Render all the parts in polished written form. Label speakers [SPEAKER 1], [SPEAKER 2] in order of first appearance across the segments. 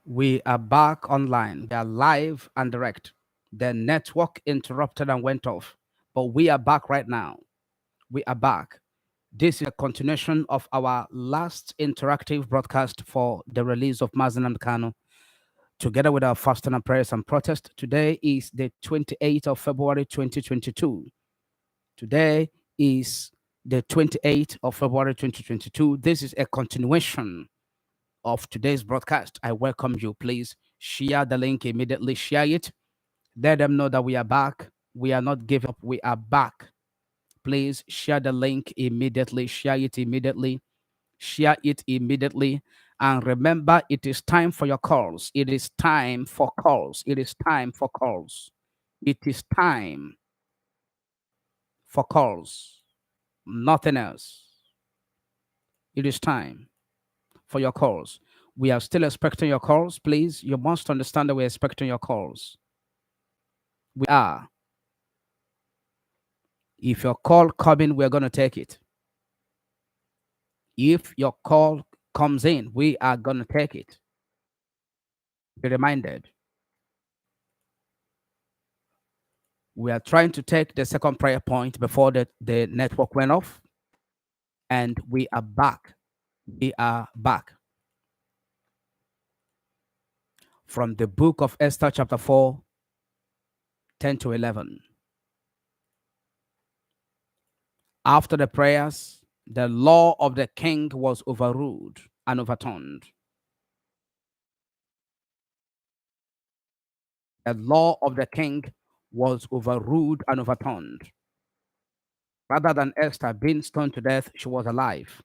[SPEAKER 1] We are back online. We are live and direct. The network interrupted and went off, but we are back right now. We are back. This is a continuation of our last interactive broadcast for the release of Mazi and Kanu, together with our fasting and prayers and protest. Today is the 28th of February 2022. Today is the 28th of February 2022. This is a continuation of today's broadcast. I welcome you. Please share the link immediately. Share it. Let them know that we are back. We are not giving up. We are back. Please share the link immediately. Share it immediately. Share it immediately. And remember, it is time for your calls. It is time for calls. It is time for calls. It is time for calls. Nothing else. It is time for your calls. We are still expecting your calls. Please, you must understand that we're expecting your calls. We are. If your call comes in, we're going to take it. If your call comes in, we are going to take it. Be reminded. We are trying to take the second prayer point before the network went off. And we are back. We are back. From the book of Esther, chapter 4, 10 to 11. After the prayers, the law of the king was overruled and overturned. The law of the king was overruled and overturned. Rather than Esther being stoned to death, she was alive.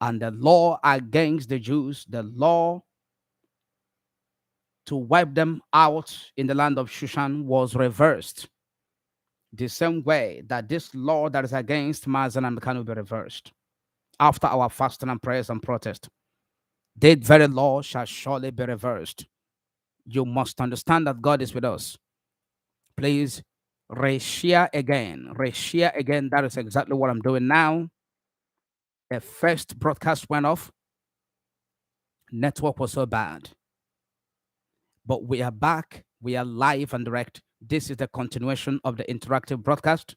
[SPEAKER 1] And the law against the Jews, the law to wipe them out in the land of Shushan, was reversed. The same way that this law that is against Mazi and Kanu will be reversed. After our fasting and prayers and protest, that very law shall surely be reversed. You must understand that God is with us. Please reshare again. Reshare again. That is exactly what I'm doing now. The first broadcast went off. Network was so bad. But we are back. We are live and direct. This is the continuation of the interactive broadcast.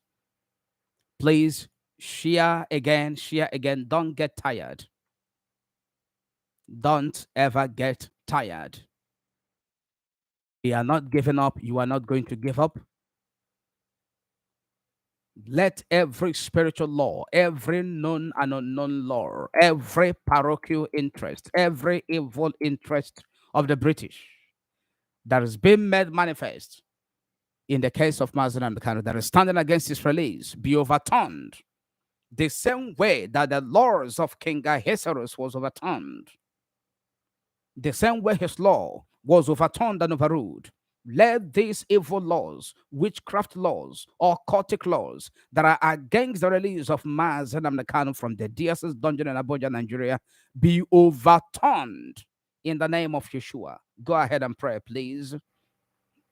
[SPEAKER 1] Please share again. Share again. Don't get tired. Don't ever get tired. We are not giving up. You are not going to give up. Let every spiritual law, every known and unknown law, every parochial interest, every evil interest of the British that has been made manifest in the case of Mazi and Kanu that is standing against his release be overturned the same way that the laws of King Ahasuerus was overturned, the same way his law was overturned and overruled. Let these evil laws, witchcraft laws, or cultic laws that are against the release of Mazi and Kanu from the DSS dungeon in Abuja, Nigeria, be overturned in the name of Yeshua. Go ahead and pray, please.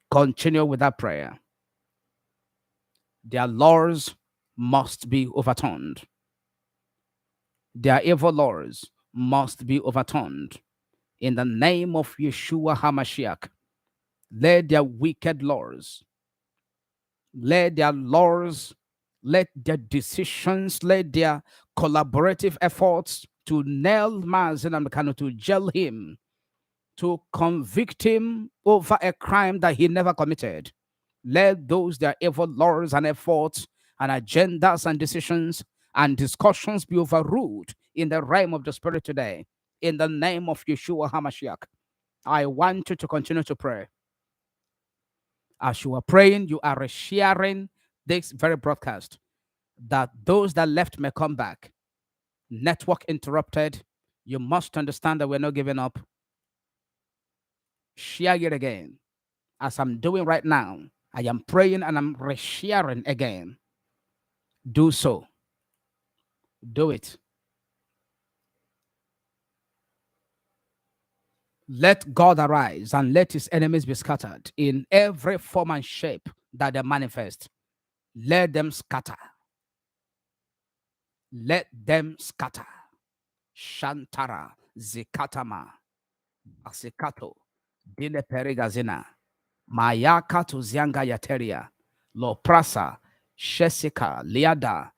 [SPEAKER 1] Continue with that prayer. Their laws must be overturned. Their evil laws must be overturned in the name of Yeshua HaMashiach. Let their wicked laws, let their laws, let their decisions, let their collaborative efforts to nail Mazi and Kanu, to jail him, to convict him over a crime that he never committed. Let those their evil laws and efforts and agendas and decisions and discussions be overruled in the realm of the spirit today. In the name of Yeshua HaMashiach, I want you to continue to pray. As you are praying, you are sharing this very broadcast, that those that left may come back. Network interrupted. You must understand that we're not giving up. Share it again. As I'm doing right now, I am praying and I'm resharing again. Do so. Do it. Let God arise and let his enemies be scattered in every form and shape that they manifest. Let them scatter. Let them scatter. Shantara, Zikatama, Asikato, Dile perigazina. Mayaka tuzianga yateria. Lo prasa. Shesika. Liada.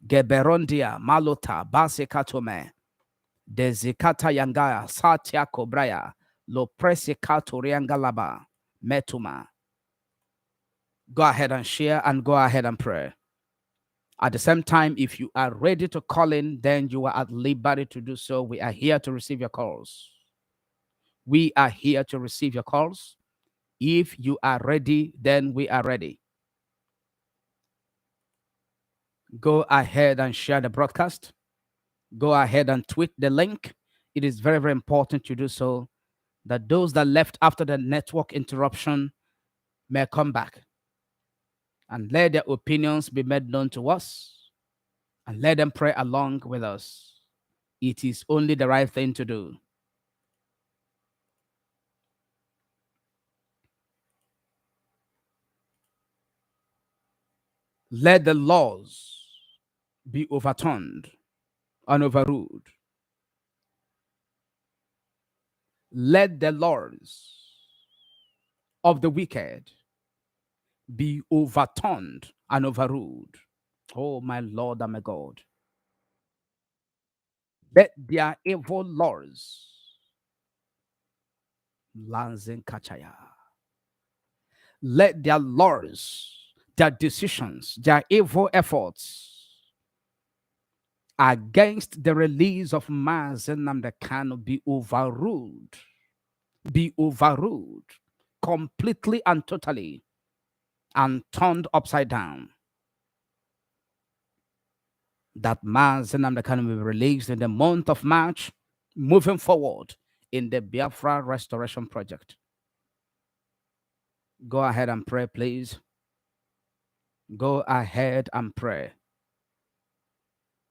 [SPEAKER 1] Geberondia. Malota. Basikatome. Dezikata yangaya. Satya kobraya. Lo presikato riangalaba. Metuma. Go ahead and share and go ahead and pray. At the same time, if you are ready to call in, then you are at liberty to do so. We are here to receive your calls. We are here to receive your calls. If you are ready, then we are ready. Go ahead and share the broadcast. Go ahead and tweet the link. It is very, very important to do so, that those that left after the network interruption may come back and let their opinions be made known to us and let them pray along with us. It is only the right thing to do. Let the laws be overturned and overruled. Let the laws of the wicked be overturned and overruled. Oh, my Lord and my God. Let their evil laws, Lanzin Kachaya, let their laws, their decisions, their evil efforts against the release of Mazi Nnamdi Kanu be overruled completely and totally and turned upside down. That Mazi Nnamdi Kanu will be released in the month of March, moving forward in the Biafra restoration project. Go ahead and pray, please. Go ahead and pray.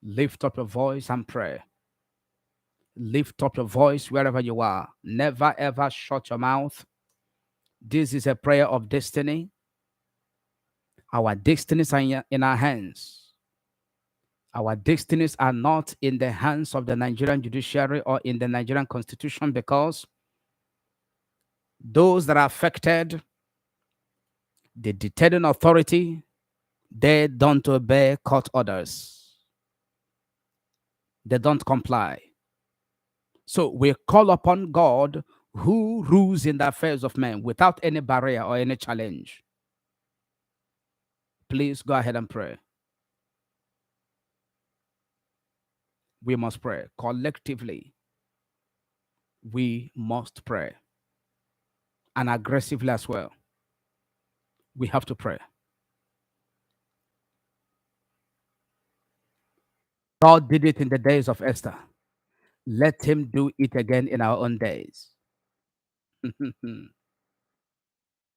[SPEAKER 1] Lift up your voice and pray. Lift up your voice wherever you are. Never ever shut your mouth. This is a prayer of destiny. Our destinies are in our hands. Our destinies are not in the hands of the Nigerian judiciary or in the Nigerian constitution, because those that are affected, the deterring authority, they don't obey court orders. They don't comply. So we call upon God, who rules in the affairs of men without any barrier or any challenge. Please go ahead and pray. We must pray collectively. We must pray, and aggressively as well. We have to pray. God did it in the days of Esther. Let him do it again in our own days.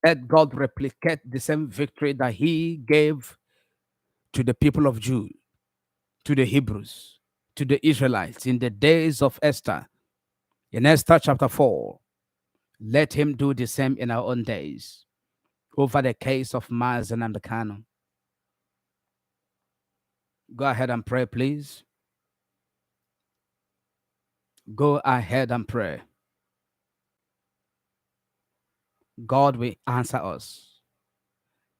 [SPEAKER 1] Let God replicate the same victory that he gave to the people of Judah, to the Hebrews, to the Israelites in the days of Esther. In Esther chapter 4, let him do the same in our own days over the case of Mazi Nnamdi Kanu. Go ahead and pray, please. Go ahead and pray. God will answer us.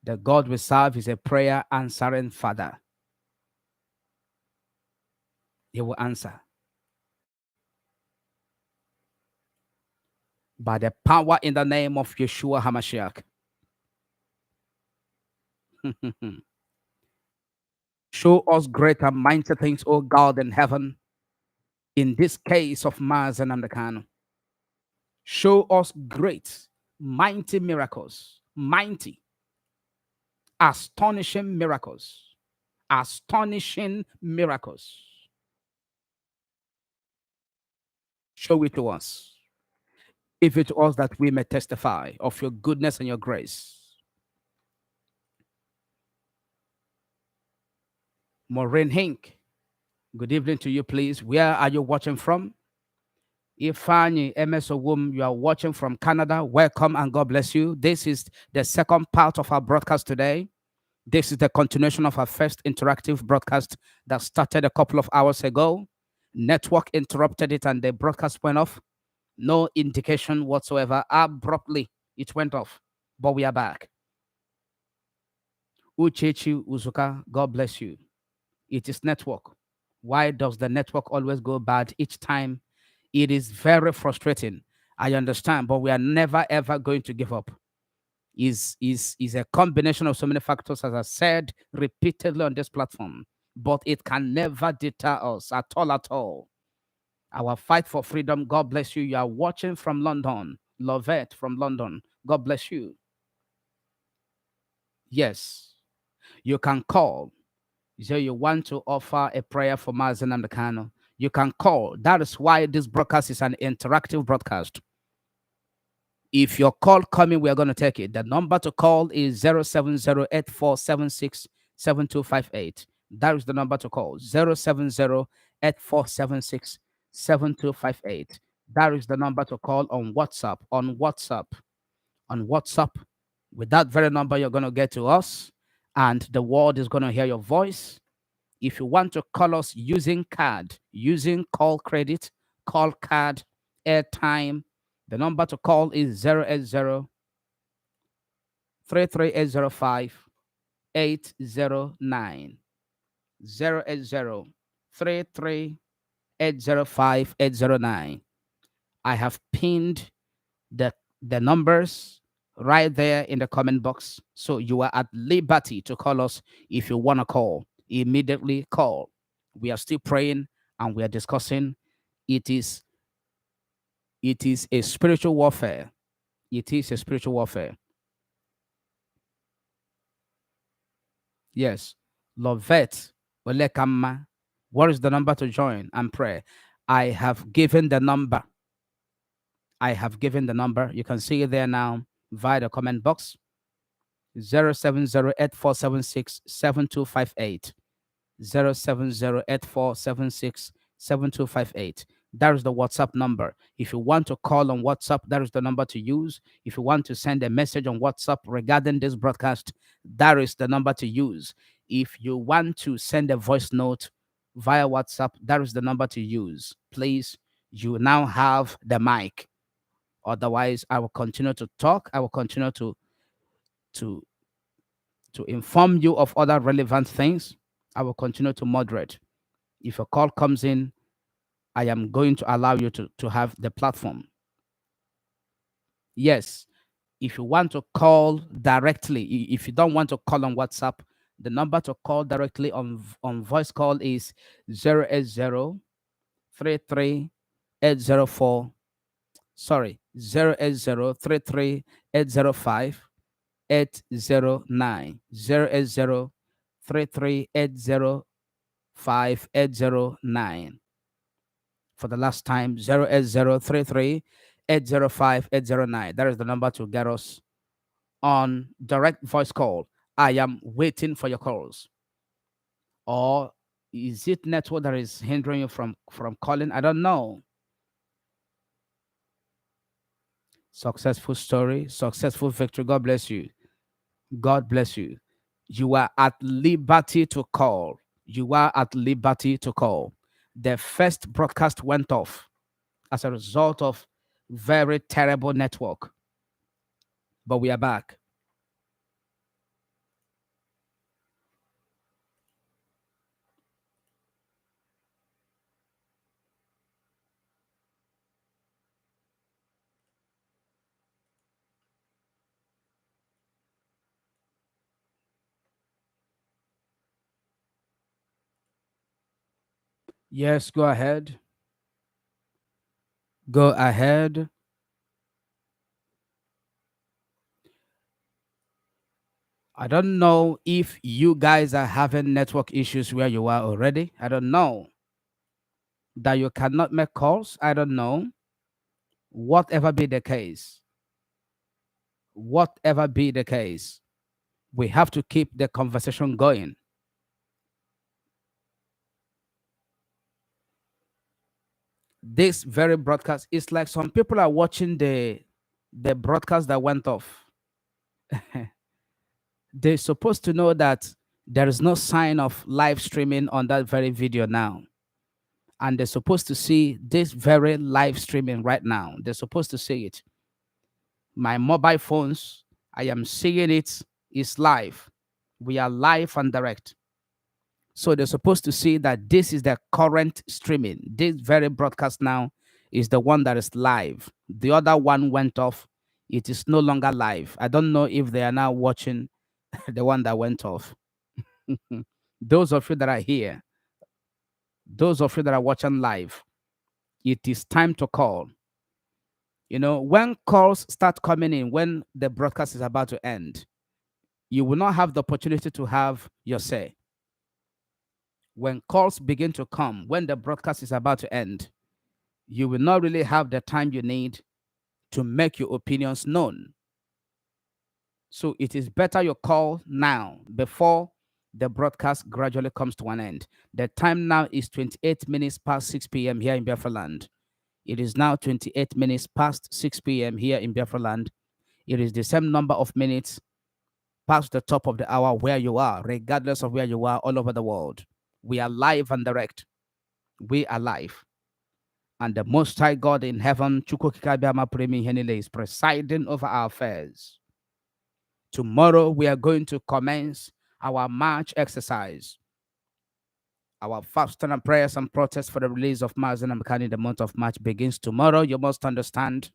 [SPEAKER 1] The God we serve is a prayer answering Father. He will answer. By the power in the name of Yeshua HaMashiach. Show us great and mighty things, O God in heaven, in this case of Mazi Nnamdi Kanu. Show us great, mighty miracles, mighty, astonishing miracles, astonishing miracles. Show it to us. Give it to us that we may testify of your goodness and your grace. Maureen Hink, good evening to you, please. Where are you watching from? Ifani Emesowum, you are watching from Canada. Welcome and God bless you. This is the second part of our broadcast today. This is the continuation of our first interactive broadcast that started a couple of hours ago. Network interrupted it and the broadcast went off. No indication whatsoever. Abruptly, it went off. But we are back. Uchechi Uzuka, God bless you. It is network. Why does the network always go bad each time? It is very frustrating. I understand, but we are never ever going to give up. Is a combination of so many factors, as I said repeatedly on this platform. But it can never deter us at all, at all. Our fight for freedom. God bless you. You are watching from London. Lovette from London. God bless you. Yes, you can call. So you want to offer a prayer for Mazi and Kanu, you can call. That is why this broadcast is an interactive broadcast. If your call coming, we are going to take it. The number to call is 07084767258. That is the number to call. 07084767258. That is the number to call on WhatsApp. On WhatsApp. With that very number, you're going to get to us, and the world is going to hear your voice. If you want to call us using card, using call credit, call card, airtime, the number to call is 080 33805 809. 080 33805 809. I have pinned the numbers right there in the comment box. So you are at liberty to call us. If you want to call, immediately call. We are still praying and we are discussing. It is a spiritual warfare. It is a spiritual warfare. Yes. Lovette Olekama. What is the number to join and pray? I have given the number. I have given the number. You can see it there now via the comment box. 07084767258. 07084767258. That is the WhatsApp number. If you want to call on WhatsApp, that is the number to use. If you want to send a message on WhatsApp regarding this broadcast, that is the number to use. If you want to send a voice note via WhatsApp, that is the number to use. Please, you now have the mic. Otherwise, I will continue to talk. I will continue to inform you of other relevant things. I will continue to moderate. If a call comes in, I am going to allow you to have the platform. Yes, if you want to call directly, if you don't want to call on WhatsApp, the number to call directly on voice call is 080 33804. Sorry, 080 33805 809. 080 33805 809. For the last time, 080 805 809. That is the number to get us on direct voice call. I am waiting for your calls. Or is it network that is hindering you from calling? I don't know. Successful story, successful victory. God bless you. God bless you. You are at liberty to call. You are at liberty to call. The first broadcast went off as a result of very terrible network. But we are back. Yes, go ahead. Go ahead. I don't know if you guys are having network issues where you are already. I don't know. That you cannot make calls. I don't know. Whatever be the case, whatever be the case, we have to keep the conversation going. This very broadcast is like some people are watching the broadcast that went off. They're supposed to know that there is no sign of live streaming on that very video now. and they're supposed to see this very live streaming right now. They're supposed to see it. My mobile phones, I am seeing it, is live. We are live and direct. So they're supposed to see that this is the current streaming. This very broadcast now is the one that is live. The other one went off. It is no longer live. I don't know if they are now watching the one that went off. Those of you that are here, those of you that are watching live, it is time to call. You know, when calls start coming in, when the broadcast is about to end, you will not have the opportunity to have your say. When calls begin to come, when the broadcast is about to end, you will not really have the time you need to make your opinions known. So it is better you call now before the broadcast gradually comes to an end. The time now is 28 minutes past 6 p.m. here in Biafra land. It is now 28 minutes past 6 p.m. here in Biafra land. It is the same number of minutes past the top of the hour where you are, regardless of where you are all over the world. We are live and direct. We are live. And the Most High God in heaven, is presiding over our affairs. Tomorrow, we are going to commence our March exercise. Our fasting and prayers and protests for the release of Mazi and MNK in the month of March begins tomorrow. You must understand,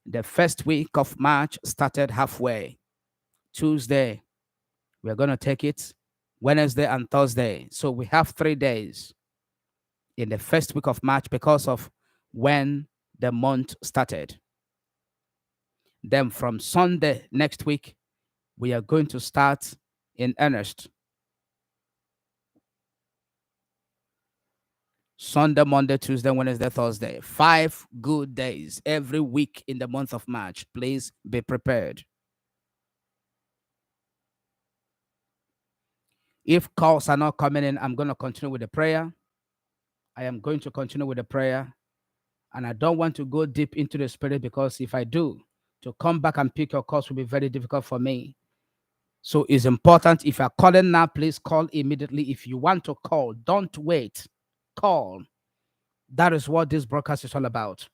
[SPEAKER 1] the first week of March started halfway. Tuesday, we are going to take it Wednesday and Thursday. So we have 3 days in the first week of March because of when the month started. Then from Sunday next week, we are going to start in earnest. Sunday, Monday, Tuesday, Wednesday, Thursday. 5 good days every week in the month of March. Please be prepared. If calls are not coming in, I'm going to continue with the prayer. I am going to continue with the prayer. And I don't want to go deep into the spirit, because if I do, to come back and pick your calls will be very difficult for me. So it's important, if you're calling now, please call immediately. If you want to call, don't wait. Call. That is what this broadcast is all about.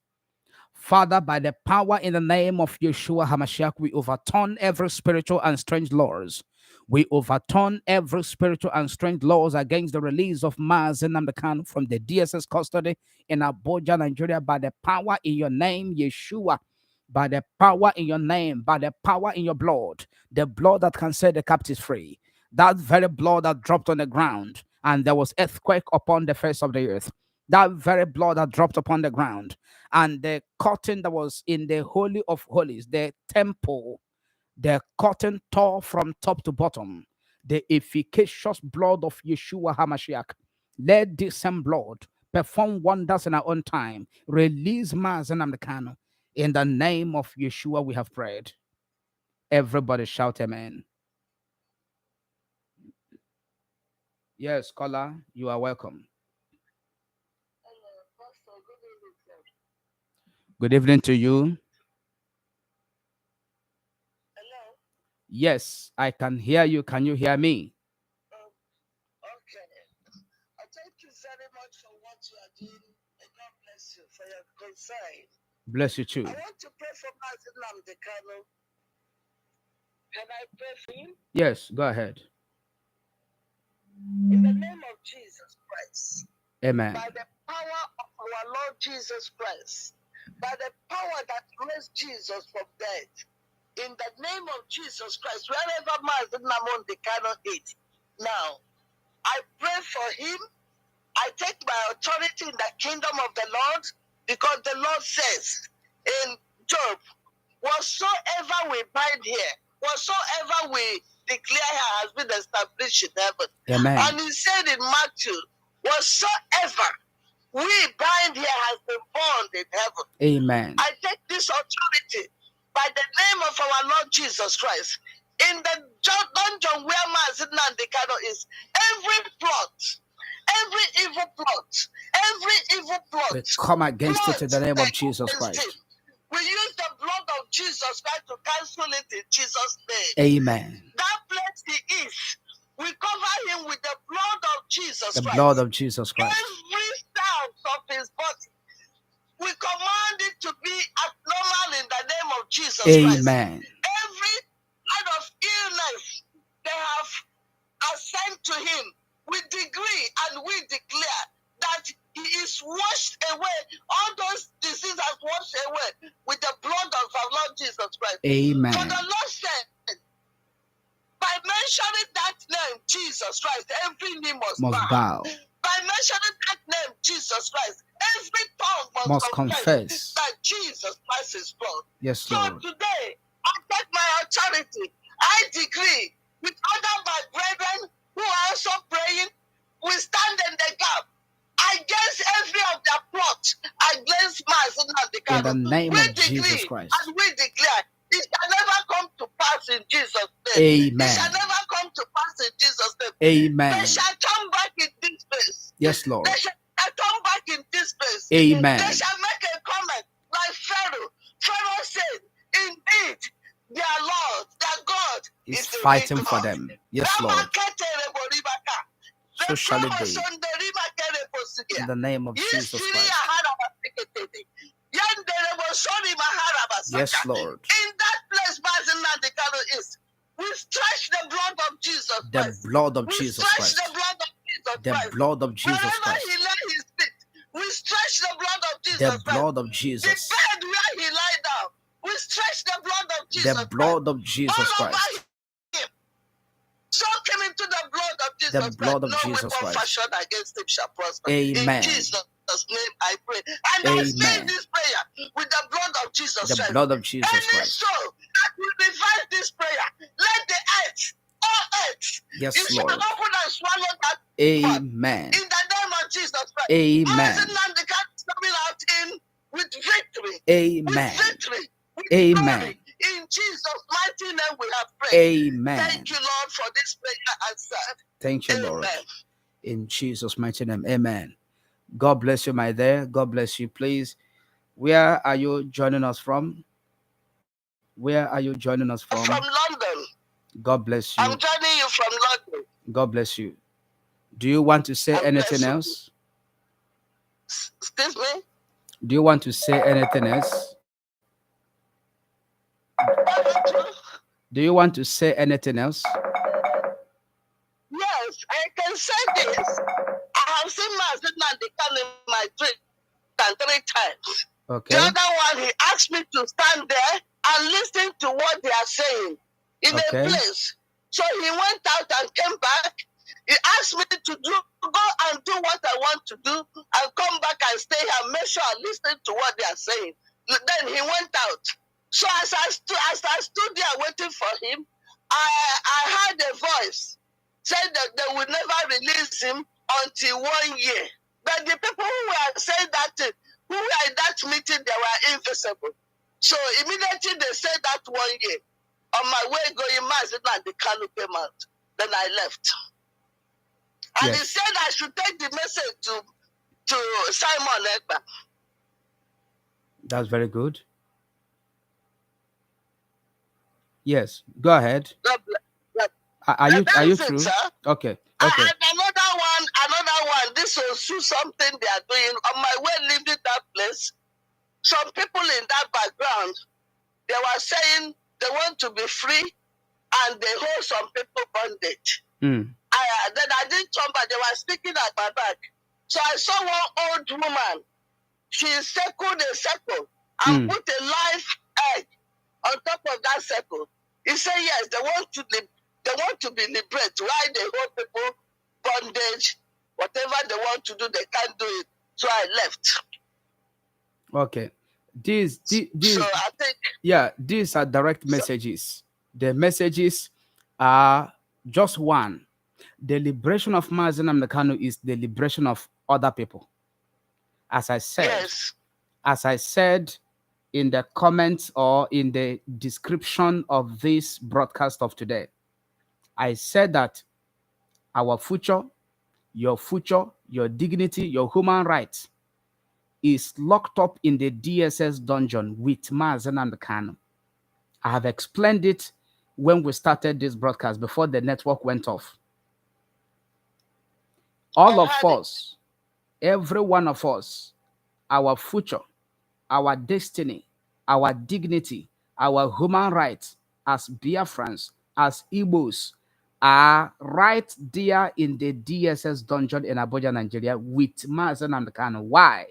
[SPEAKER 1] Father, by the power in the name of Yeshua HaMashiach, we overturn every spiritual and strange laws. We overturn every spiritual and strange laws against the release of Mazi and Kanu from the DSS custody in Abuja, Nigeria, by the power in your name, Yeshua. By the power in your name, by the power in your blood, the blood that can set the captives free, that very blood that dropped on the ground and there was earthquake upon the face of the earth, that very blood that dropped upon the ground, and the curtain that was in the Holy of Holies, the temple, the curtain tore from top to bottom. The efficacious blood of Yeshua HaMashiach, let this same blood perform wonders in our own time. Release Mazi and Kanu. In the name of Yeshua, we have prayed. Everybody shout amen. Yes, caller, you are welcome.
[SPEAKER 2] Hello, Pastor. Good evening, sir.
[SPEAKER 1] Good evening to you.
[SPEAKER 2] Hello.
[SPEAKER 1] Yes, I can hear you. Can you hear me?
[SPEAKER 2] Okay. I thank you very much for what you are doing, and God bless you for your concern.
[SPEAKER 1] Bless you too.
[SPEAKER 2] I want to pray for Nnamdi Kanu. Can I pray for him?
[SPEAKER 1] Yes, go ahead.
[SPEAKER 2] In the name of Jesus Christ.
[SPEAKER 1] Amen.
[SPEAKER 2] By the power of our Lord Jesus Christ. By the power that raised Jesus from death. In the name of Jesus Christ, wherever Nnamdi Kanu is now, I pray for him. I take my authority in the kingdom of the Lord, because the Lord says in Job, whatsoever we bind here, whatsoever we declare here has been established in heaven.
[SPEAKER 1] Amen.
[SPEAKER 2] And he said in Matthew, whatsoever we bind here has been bound in heaven.
[SPEAKER 1] Amen.
[SPEAKER 2] I take this authority by the name of our Lord Jesus Christ. In the dungeon where Mazi Nnamdi Kanu is, every plot, every evil plot,
[SPEAKER 1] We come against it in the name of Jesus Christ.
[SPEAKER 2] We use the blood of Jesus Christ to cancel it in Jesus' name.
[SPEAKER 1] Amen.
[SPEAKER 2] That place he is, we cover him with the blood of Jesus Christ.
[SPEAKER 1] The blood of Jesus Christ.
[SPEAKER 2] Jesus Christ.
[SPEAKER 1] Amen.
[SPEAKER 2] Every kind of illness they have assigned to him, we decree and we declare that he is washed away. All those diseases are washed away with the blood of our Lord Jesus Christ.
[SPEAKER 1] Amen.
[SPEAKER 2] For the Lord said, by mentioning that name, Jesus Christ, every knee must bow. By mentioning that name, Jesus Christ, every tongue must confess that Jesus Christ is Lord.
[SPEAKER 1] Yes,
[SPEAKER 2] So
[SPEAKER 1] Lord.
[SPEAKER 2] today, I take my authority. I decree with other my brethren who are also praying, we stand in the gap against every of their plot against Mazi Nnamdi Kanu.
[SPEAKER 1] In the name
[SPEAKER 2] we
[SPEAKER 1] of Jesus Christ.
[SPEAKER 2] And we declare it shall never come to pass in Jesus' name.
[SPEAKER 1] Amen.
[SPEAKER 2] It shall never come to pass in Jesus' name.
[SPEAKER 1] Amen.
[SPEAKER 2] They shall come back in this place.
[SPEAKER 1] Yes, Lord.
[SPEAKER 2] They shall come back in this place.
[SPEAKER 1] Amen.
[SPEAKER 2] They shall make a comment like Pharaoh. Pharaoh said, indeed, their Lord, their God
[SPEAKER 1] is fighting for them. Yes, Lord. So shall it be. In the name of Jesus Christ. Yes, Lord.
[SPEAKER 2] In that place, Mazi Nnamdi Kanu is. We stretch the blood of Jesus Christ.
[SPEAKER 1] The blood of Jesus Christ.
[SPEAKER 2] The blood of Jesus
[SPEAKER 1] the
[SPEAKER 2] Christ.
[SPEAKER 1] blood of Jesus
[SPEAKER 2] Wherever
[SPEAKER 1] Christ.
[SPEAKER 2] he lay his feet, we stretch the blood of Jesus
[SPEAKER 1] The
[SPEAKER 2] Christ.
[SPEAKER 1] blood of Jesus.
[SPEAKER 2] The bed where he lie down, we stretch the blood of Jesus
[SPEAKER 1] The blood of Jesus
[SPEAKER 2] all
[SPEAKER 1] Christ.
[SPEAKER 2] over him. Soak him into the blood of Jesus
[SPEAKER 1] The blood of
[SPEAKER 2] Christ. No
[SPEAKER 1] Jesus
[SPEAKER 2] weapon
[SPEAKER 1] Christ.
[SPEAKER 2] fashioned against him shall prosper.
[SPEAKER 1] Amen.
[SPEAKER 2] In Jesus' name I pray. And I seal this prayer with the blood of Jesus Christ.
[SPEAKER 1] The blood of Jesus
[SPEAKER 2] Any
[SPEAKER 1] Christ.
[SPEAKER 2] soul that will revive this prayer, let the earth, all earth,
[SPEAKER 1] Yes,
[SPEAKER 2] you
[SPEAKER 1] Lord.
[SPEAKER 2] shall open and swallow that.
[SPEAKER 1] Amen.
[SPEAKER 2] In the name of Jesus Christ.
[SPEAKER 1] Amen.
[SPEAKER 2] Mazi Nnamdi Kanu is coming out in with victory.
[SPEAKER 1] Amen.
[SPEAKER 2] With victory. With
[SPEAKER 1] Amen.
[SPEAKER 2] glory. In Jesus' mighty name we have prayed.
[SPEAKER 1] Amen.
[SPEAKER 2] Thank you, Lord, for this prayer answered.
[SPEAKER 1] Thank you, Lord.
[SPEAKER 2] Amen.
[SPEAKER 1] In Jesus' mighty name. Amen. God bless you, my dear. God bless you. Please, where are you joining us from? Where are you joining us from?
[SPEAKER 2] From London.
[SPEAKER 1] God bless you.
[SPEAKER 2] I'm joining you from London.
[SPEAKER 1] God bless you. Do you want to say anything else?
[SPEAKER 2] Excuse me?
[SPEAKER 1] Do you want to say anything else? Do you want to say anything else?
[SPEAKER 2] Yes, I can say this. I have seen Mazi Nnamdi Kanu in my dream 3 times.
[SPEAKER 1] Okay.
[SPEAKER 2] The other one, he asked me to stand there and listen to what they are saying in a place. So he went out and came back. He asked me to go and do what I want to do and come back and stay here and make sure I listen to what they are saying. Then he went out. So as I stood there waiting for him, I heard a voice saying that they would never release him until 1 year. But the people who were saying that, who were in that meeting, they were invisible. So immediately they said that 1 year. On my way going, Mazi Nnamdi Kanu came out. Then I left. And he said I should take the message to Simon Ekpa.
[SPEAKER 1] That's very good. Yes, go ahead. Are you through?
[SPEAKER 2] Sir.
[SPEAKER 1] Okay.
[SPEAKER 2] And another one. This was something they are doing. On my way leaving that place, some people in that background, they were saying they want to be free, and they hold some people bondage. Then I didn't turn back. They were speaking at my back. So I saw one old woman. She circled a circle and put a live egg on top of that circle. He said, yes, they want to be liberated. Why they hold people bondage? Whatever they want to do, they can't do it. So I left.
[SPEAKER 1] Okay. These
[SPEAKER 2] so I think,
[SPEAKER 1] these are direct messages. The messages are just one. The liberation of Mazi Nnamdi Kanu is the liberation of other people. As I said in the comments or in the description of this broadcast of today, I said that our future, your dignity, your human rights is locked up in the DSS dungeon with Mazi Nnamdi Kanu. I have explained it when we started this broadcast before the network went off. All of us, every one of us, our future, our destiny, our dignity, Our human rights as Biafrans, as Igbos, are right there in the DSS dungeon in Abuja, Nigeria, with Mazi Nnamdi Kanu. Why?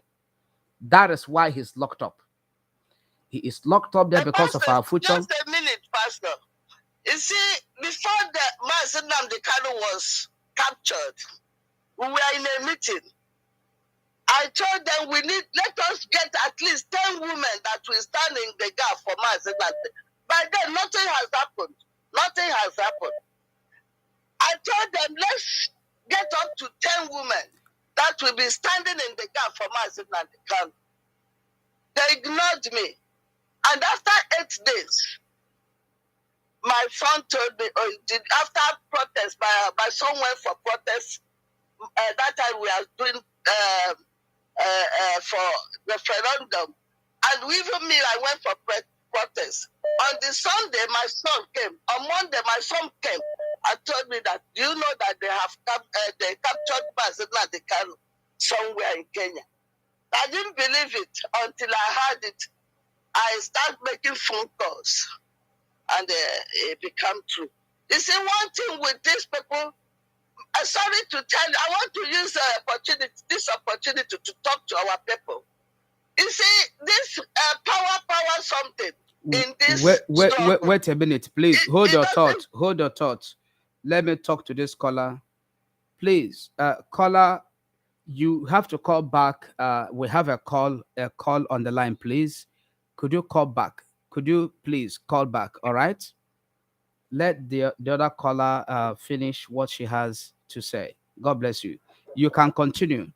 [SPEAKER 1] That is why he's locked up. He is locked up there because of our future.
[SPEAKER 2] Just a minute, Pastor. You see, before the Mazi Nnamdi Kanu was captured, we were in a meeting. I told them let us get at least 10 women that will stand in the gap for Mazi Nnamdi. By then, nothing has happened. Nothing has happened. I told them, let's get up to 10 women that will be standing in the gap for Mazi Nnamdi Kanu. They ignored me. And after 8 days, my son told me, after protest, my son went for protest. That time we are doing for referendum. And even me, I went for protest. On the Sunday, my son came. On Monday, my son came and told me that, do you know that they have they captured Mazi Nnamdi Kanu somewhere in Kenya? I didn't believe it until I heard it. I started making phone calls, and it became true. You see, one thing with these people, sorry to tell you, I want to use this opportunity to talk to our people. You see, this power something in this
[SPEAKER 1] wait a minute, please. Hold your thought. Hold your thought. Let me talk to this caller. Please, caller, you have to call back. We have a call on the line, please. Could you call back? Could you please call back? All right. Let the other caller finish what she has to say. God bless you. You can continue.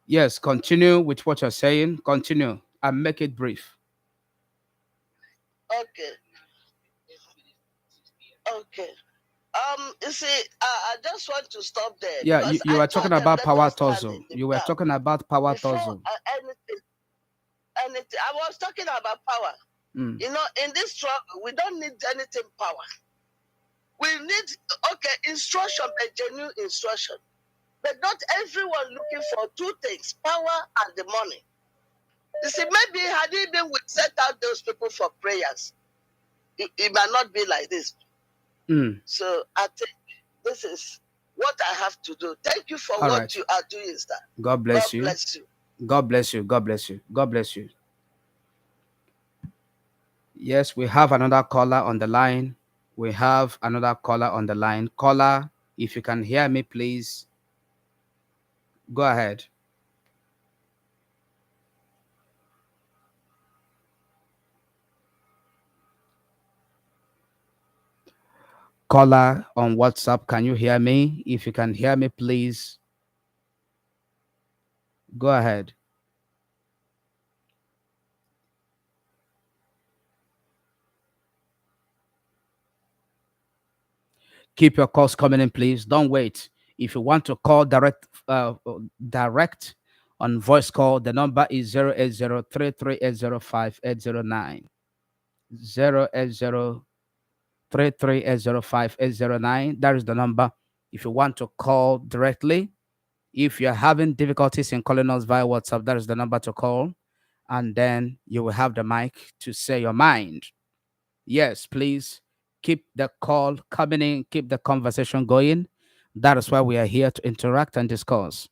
[SPEAKER 1] Yes, continue with what you're saying. Continue and make it brief.
[SPEAKER 2] Okay. Okay. You see, I just want to stop there.
[SPEAKER 1] Yeah, you were talking about power tussle. You were talking about power tussle.
[SPEAKER 2] Anything. I was talking about power. You know, in this struggle, we don't need anything power. We need, instruction, a genuine instruction. But not everyone looking for two things, power and the money. You see, maybe had he been set out those people for prayers, it might not be like this. So I think this is what I have to do. Thank you for what you are doing, sir.
[SPEAKER 1] God bless you. God bless you. God bless you. God bless you. Yes, we have another caller on the line. We have another caller on the line. Caller, if you can hear me, please go ahead. Caller on WhatsApp, can you hear me? If you can hear me, please go ahead. Keep your calls coming in, please. Don't wait. If you want to call direct on voice call, the number is 08033805809. 08033805809. That is the number. If you want to call directly, if you're having difficulties in calling us via WhatsApp, that is the number to call. And then you will have the mic to say your mind. Yes, please keep the call coming in, keep the conversation going. That is why we are here to interact and discuss.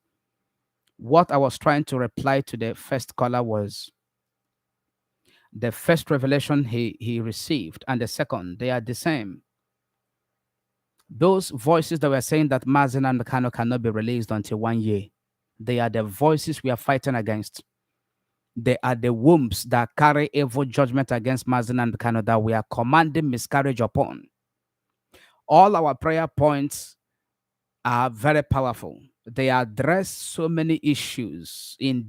[SPEAKER 1] What I was trying to reply to the first caller was the first revelation he received and the second, they are the same. Those voices that were saying that Mazi Nnamdi Kanu cannot be released until 1 year, they are the voices we are fighting against. They are the wombs that carry evil judgment against Mazi Nnamdi Kanu that we are commanding miscarriage upon. All our prayer points are very powerful. They address so many issues in